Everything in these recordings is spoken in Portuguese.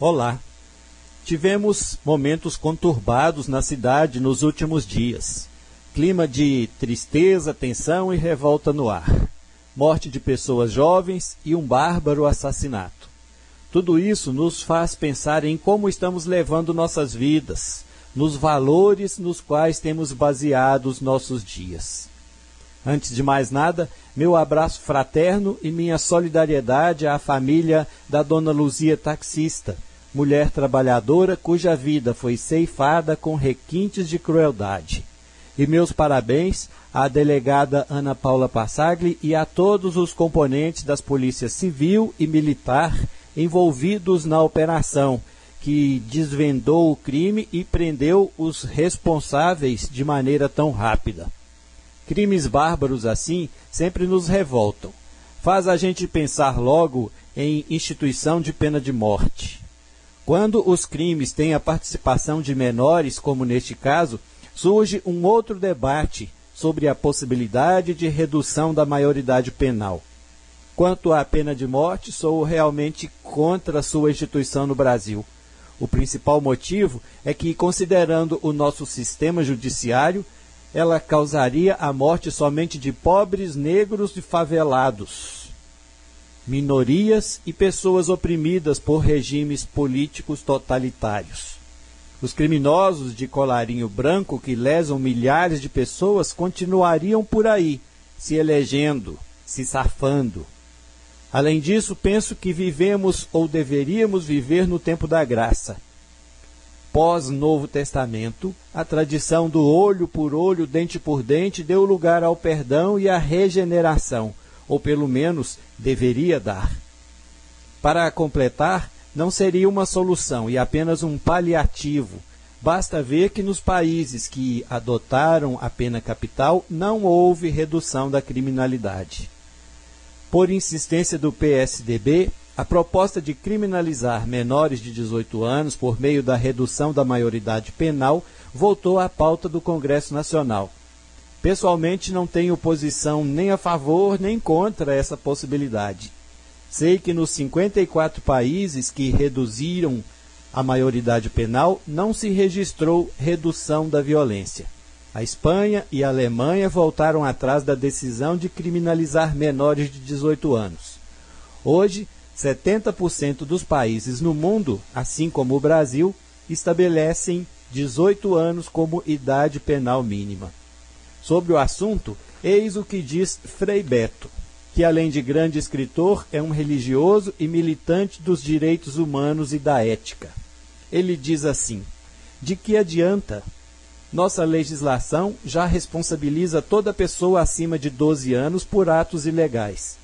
Olá! Tivemos momentos conturbados na cidade nos últimos dias. Clima de tristeza, tensão e revolta no ar. Morte de pessoas jovens e um bárbaro assassinato. Tudo isso nos faz pensar em como estamos levando nossas vidas, nos valores nos quais temos baseado os nossos dias. Antes de mais nada, meu abraço fraterno e minha solidariedade à família da dona Luzia taxista, mulher trabalhadora cuja vida foi ceifada com requintes de crueldade. E meus parabéns à delegada Ana Paula Passagli e a todos os componentes das polícias civil e militar envolvidos na operação, que desvendou o crime e prendeu os responsáveis de maneira tão rápida. Crimes bárbaros assim sempre nos revoltam. Faz a gente pensar logo em instituição de pena de morte. Quando os crimes têm a participação de menores, como neste caso, surge um outro debate sobre a possibilidade de redução da maioridade penal. Quanto à pena de morte, sou realmente contra sua instituição no Brasil. O principal motivo é que, considerando o nosso sistema judiciário, ela causaria a morte somente de pobres, negros e favelados, minorias e pessoas oprimidas por regimes políticos totalitários. Os criminosos de colarinho branco que lesam milhares de pessoas continuariam por aí, se elegendo, se safando. Além disso, penso que vivemos ou deveríamos viver no tempo da graça. Pós-Novo Testamento, a tradição do olho por olho, dente por dente, deu lugar ao perdão e à regeneração, ou pelo menos deveria dar. Para completar, não seria uma solução e apenas um paliativo. Basta ver que nos países que adotaram a pena capital não houve redução da criminalidade. Por insistência do PSDB, a proposta de criminalizar menores de 18 anos por meio da redução da maioridade penal voltou à pauta do Congresso Nacional. Pessoalmente, não tenho posição nem a favor nem contra essa possibilidade. Sei que nos 54 países que reduziram a maioridade penal não se registrou redução da violência. A Espanha e a Alemanha voltaram atrás da decisão de criminalizar menores de 18 anos. Hoje, 70% dos países no mundo, assim como o Brasil, estabelecem 18 anos como idade penal mínima. Sobre o assunto, eis o que diz Frei Beto, que além de grande escritor, é um religioso e militante dos direitos humanos e da ética. Ele diz assim: de que adianta? Nossa legislação já responsabiliza toda pessoa acima de 12 anos por atos ilegais.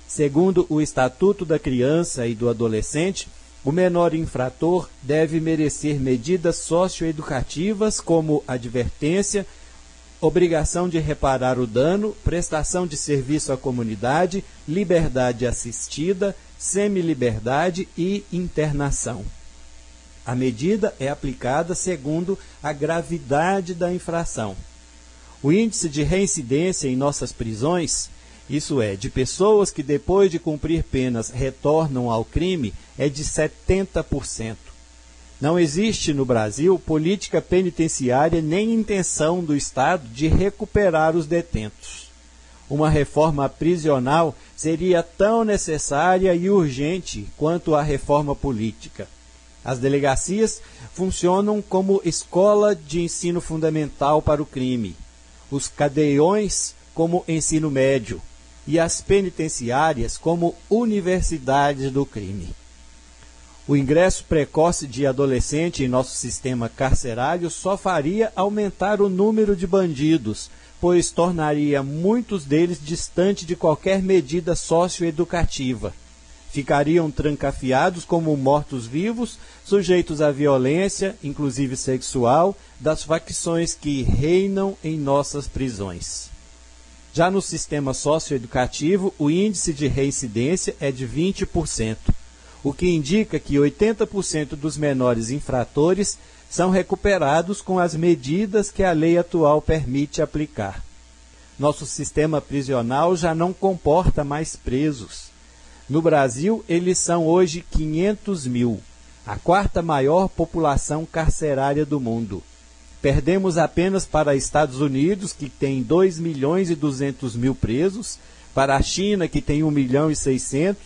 Segundo o Estatuto da Criança e do Adolescente, o menor infrator deve merecer medidas socioeducativas como advertência, obrigação de reparar o dano, prestação de serviço à comunidade, liberdade assistida, semiliberdade e internação. A medida é aplicada segundo a gravidade da infração. O índice de reincidência em nossas prisões, isso é, de pessoas que depois de cumprir penas retornam ao crime, é de 70%. Não existe no Brasil política penitenciária nem intenção do Estado de recuperar os detentos. Uma reforma prisional seria tão necessária e urgente quanto a reforma política. As delegacias funcionam como escola de ensino fundamental para o crime, os cadeiões como ensino médio e as penitenciárias como universidades do crime. O ingresso precoce de adolescente em nosso sistema carcerário só faria aumentar o número de bandidos, pois tornaria muitos deles distantes de qualquer medida socioeducativa. Ficariam trancafiados como mortos-vivos, sujeitos à violência, inclusive sexual, das facções que reinam em nossas prisões. Já no sistema socioeducativo, o índice de reincidência é de 20%, o que indica que 80% dos menores infratores são recuperados com as medidas que a lei atual permite aplicar. Nosso sistema prisional já não comporta mais presos. No Brasil, eles são hoje 500 mil. a quarta maior população carcerária do mundo. Perdemos apenas para Estados Unidos, que tem 2.200.000 presos, para a China, que tem 1.600.000,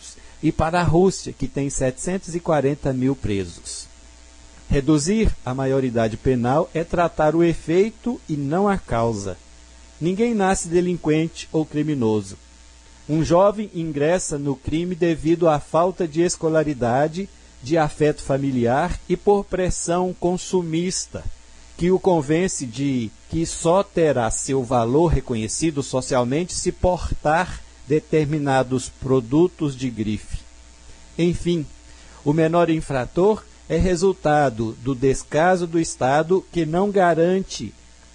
e para a Rússia, que tem 740.000 presos. Reduzir a maioridade penal é tratar o efeito e não a causa. Ninguém nasce delinquente ou criminoso. Um jovem ingressa no crime devido à falta de escolaridade, de afeto familiar e por pressão consumista, que o convence de que só terá seu valor reconhecido socialmente se portar determinados produtos de grife. Enfim, o menor infrator é resultado do descaso do Estado que não garante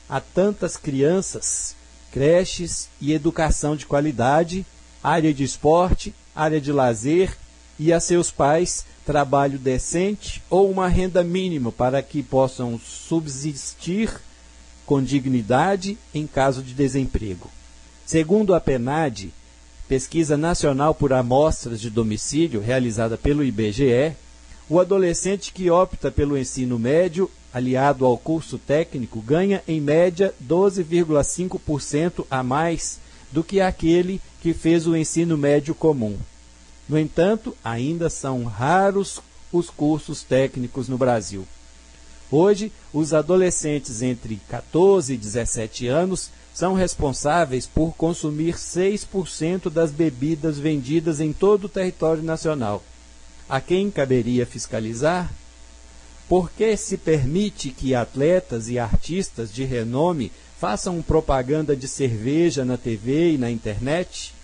a tantas crianças creches e educação de qualidade, área de esporte, área de lazer e a seus pais trabalho decente ou uma renda mínima para que possam subsistir com dignidade em caso de desemprego. Segundo a PNAD, Pesquisa Nacional por Amostras de Domicílio, realizada pelo IBGE, o adolescente que opta pelo ensino médio, aliado ao curso técnico, ganha em média 12,5% a mais do que aquele que fez o ensino médio comum. No entanto, ainda são raros os cursos técnicos no Brasil. Hoje, os adolescentes entre 14 e 17 anos são responsáveis por consumir 6% das bebidas vendidas em todo o território nacional. A quem caberia fiscalizar? Por que se permite que atletas e artistas de renome façam propaganda de cerveja na TV e na internet?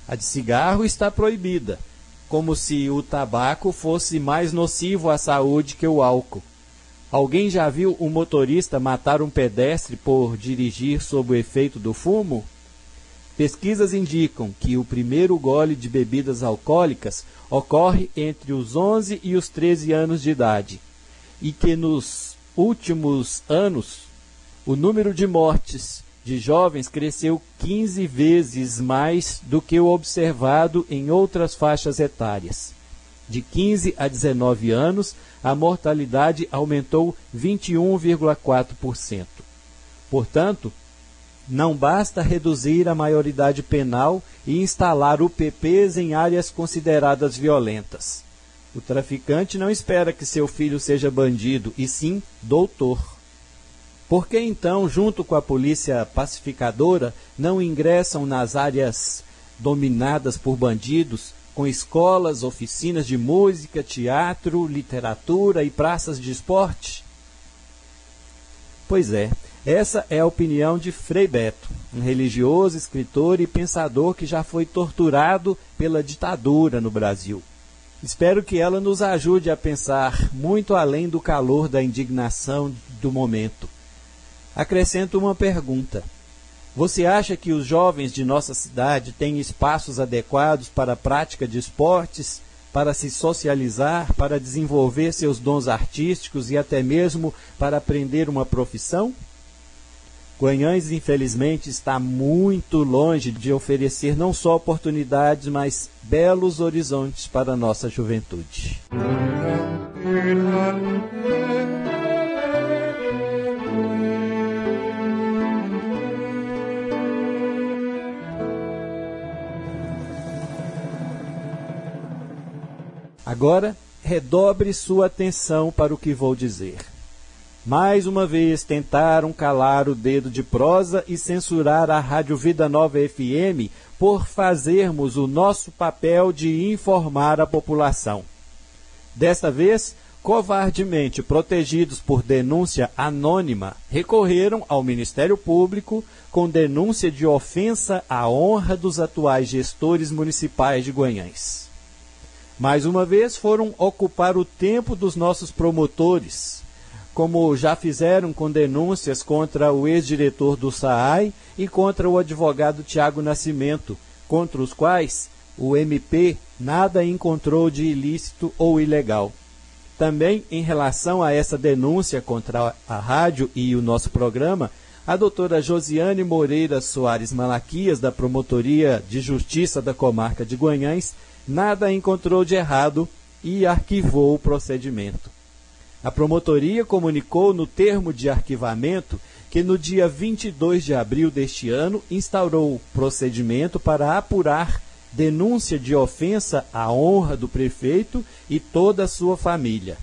A de cigarro está proibida, como se o tabaco fosse mais nocivo à saúde que o álcool. Alguém já viu um motorista matar um pedestre por dirigir sob o efeito do fumo? Pesquisas indicam que o primeiro gole de bebidas alcoólicas ocorre entre os 11 e os 13 anos de idade e que nos últimos anos o número de mortes de jovens cresceu 15 vezes mais do que o observado em outras faixas etárias. De 15 a 19 anos, a mortalidade aumentou 21,4%. Portanto, não basta reduzir a maioridade penal e instalar UPPs em áreas consideradas violentas. O traficante não espera que seu filho seja bandido, e sim doutor. Por que então, junto com a polícia pacificadora, não ingressam nas áreas dominadas por bandidos, com escolas, oficinas de música, teatro, literatura e praças de esporte? Pois é, essa é a opinião de Frei Beto, um religioso, escritor e pensador que já foi torturado pela ditadura no Brasil. Espero que ela nos ajude a pensar muito além do calor da indignação do momento. Acrescento uma pergunta. Você acha que os jovens de nossa cidade têm espaços adequados para a prática de esportes, para se socializar, para desenvolver seus dons artísticos e até mesmo para aprender uma profissão? Guanhães, infelizmente, está muito longe de oferecer não só oportunidades, mas belos horizontes para a nossa juventude. Agora, redobre sua atenção para o que vou dizer. Mais uma vez tentaram calar o dedo de prosa e censurar a Rádio Vida Nova FM por fazermos o nosso papel de informar a população. Desta vez, covardemente protegidos por denúncia anônima, recorreram ao Ministério Público com denúncia de ofensa à honra dos atuais gestores municipais de Guanhães. Mais uma vez foram ocupar o tempo dos nossos promotores, como já fizeram com denúncias contra o ex-diretor do SAAI e contra o advogado Tiago Nascimento, contra os quais o MP nada encontrou de ilícito ou ilegal. Também, em relação a essa denúncia contra a rádio e o nosso programa, a doutora Josiane Moreira Soares Malaquias, da Promotoria de Justiça da Comarca de Guanhães, nada encontrou de errado e arquivou o procedimento. A promotoria comunicou no termo de arquivamento que no dia 22 de abril deste ano instaurou procedimento para apurar denúncia de ofensa à honra do prefeito e toda a sua família.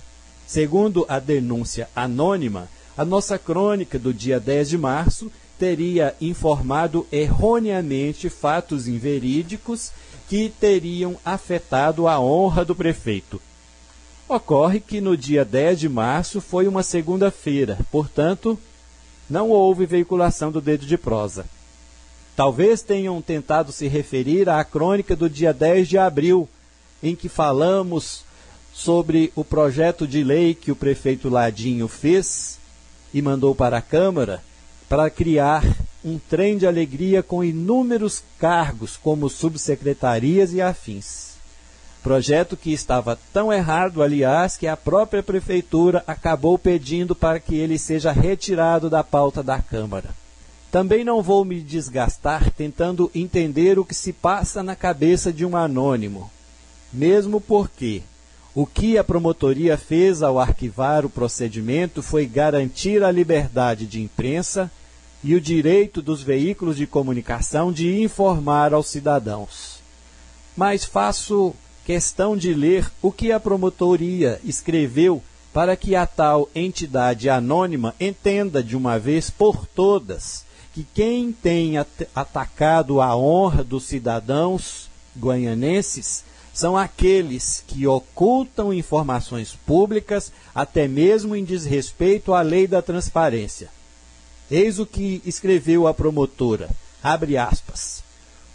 Segundo a denúncia anônima, a nossa crônica do dia 10 de março teria informado erroneamente fatos inverídicos que teriam afetado a honra do prefeito. Ocorre que no dia 10 de março foi uma segunda-feira, portanto, não houve veiculação do dedo de prosa. Talvez tenham tentado se referir à crônica do dia 10 de abril, em que falamos sobre o projeto de lei que o prefeito Ladinho fez e mandou para a Câmara para criar um trem de alegria com inúmeros cargos, como subsecretarias e afins. Projeto que estava tão errado, aliás, que a própria Prefeitura acabou pedindo para que ele seja retirado da pauta da Câmara. Também não vou me desgastar tentando entender o que se passa na cabeça de um anônimo, mesmo porque o que a promotoria fez ao arquivar o procedimento foi garantir a liberdade de imprensa e o direito dos veículos de comunicação de informar aos cidadãos. Mas faço questão de ler o que a promotoria escreveu para que a tal entidade anônima entenda de uma vez por todas que quem tem atacado a honra dos cidadãos guaianenses são aqueles que ocultam informações públicas, até mesmo em desrespeito à lei da transparência. Eis o que escreveu a promotora, abre aspas,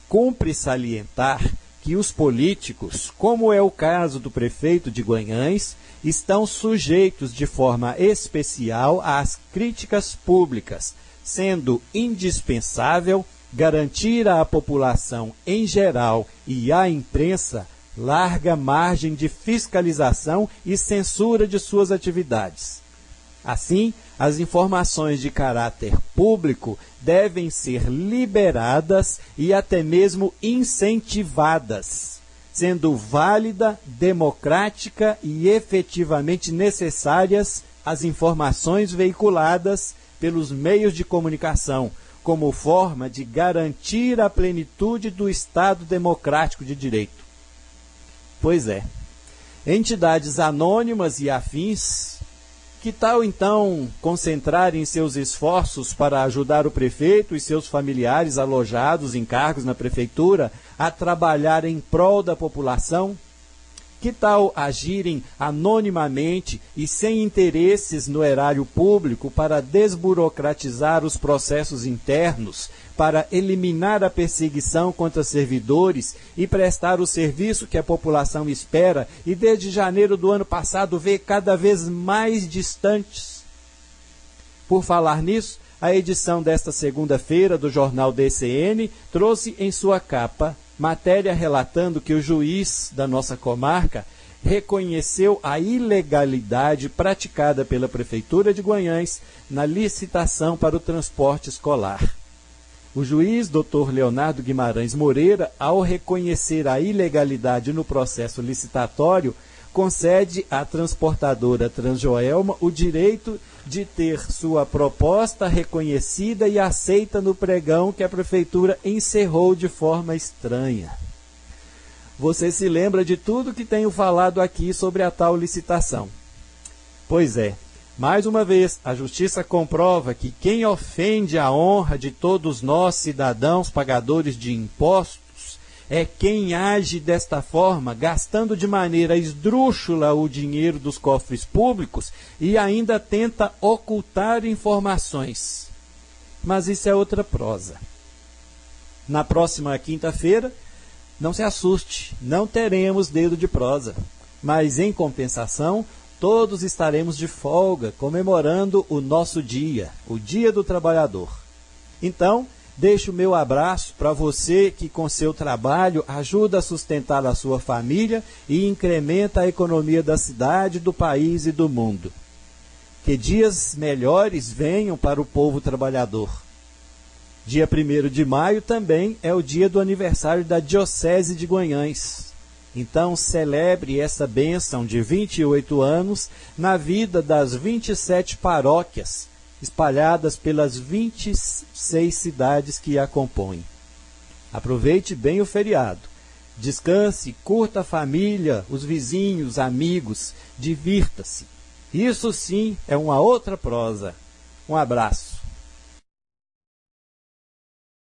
cumpre salientar que os políticos, como é o caso do prefeito de Guanhães, estão sujeitos de forma especial às críticas públicas, sendo indispensável garantir à população em geral e à imprensa larga margem de fiscalização e censura de suas atividades. Assim, as informações de caráter público devem ser liberadas e até mesmo incentivadas, sendo válida, democrática e efetivamente necessárias as informações veiculadas pelos meios de comunicação, como forma de garantir a plenitude do Estado democrático de direito. Pois é, entidades anônimas e afins, que tal então concentrarem seus esforços para ajudar o prefeito e seus familiares alojados em cargos na prefeitura a trabalhar em prol da população? Que tal agirem anonimamente e sem interesses no erário público para desburocratizar os processos internos, para eliminar a perseguição contra servidores e prestar o serviço que a população espera e desde janeiro do ano passado vê cada vez mais distantes? Por falar nisso, a edição desta segunda-feira do jornal DCN trouxe em sua capa matéria relatando que o juiz da nossa comarca reconheceu a ilegalidade praticada pela Prefeitura de Guanhães na licitação para o transporte escolar. O juiz Dr. Leonardo Guimarães Moreira, ao reconhecer a ilegalidade no processo licitatório, concede à transportadora Transjoelma o direito de ter sua proposta reconhecida e aceita no pregão que a Prefeitura encerrou de forma estranha. Você se lembra de tudo que tenho falado aqui sobre a tal licitação? Pois é, mais uma vez, a Justiça comprova que quem ofende a honra de todos nós, cidadãos pagadores de impostos, é quem age desta forma, gastando de maneira esdrúxula o dinheiro dos cofres públicos e ainda tenta ocultar informações. Mas isso é outra prosa. Na próxima quinta-feira, não se assuste, não teremos dedo de prosa, mas em compensação, todos estaremos de folga, comemorando o nosso dia, o Dia do Trabalhador. Então, deixo o meu abraço para você que com seu trabalho ajuda a sustentar a sua família e incrementa a economia da cidade, do país e do mundo. Que dias melhores venham para o povo trabalhador. Dia 1º de maio também é o dia do aniversário da Diocese de Guanhães. Então, celebre essa bênção de 28 anos na vida das 27 paróquias, espalhadas pelas 26 cidades que a compõem. Aproveite bem o feriado. Descanse, curta a família, os vizinhos, amigos, divirta-se. Isso sim é uma outra prosa. Um abraço.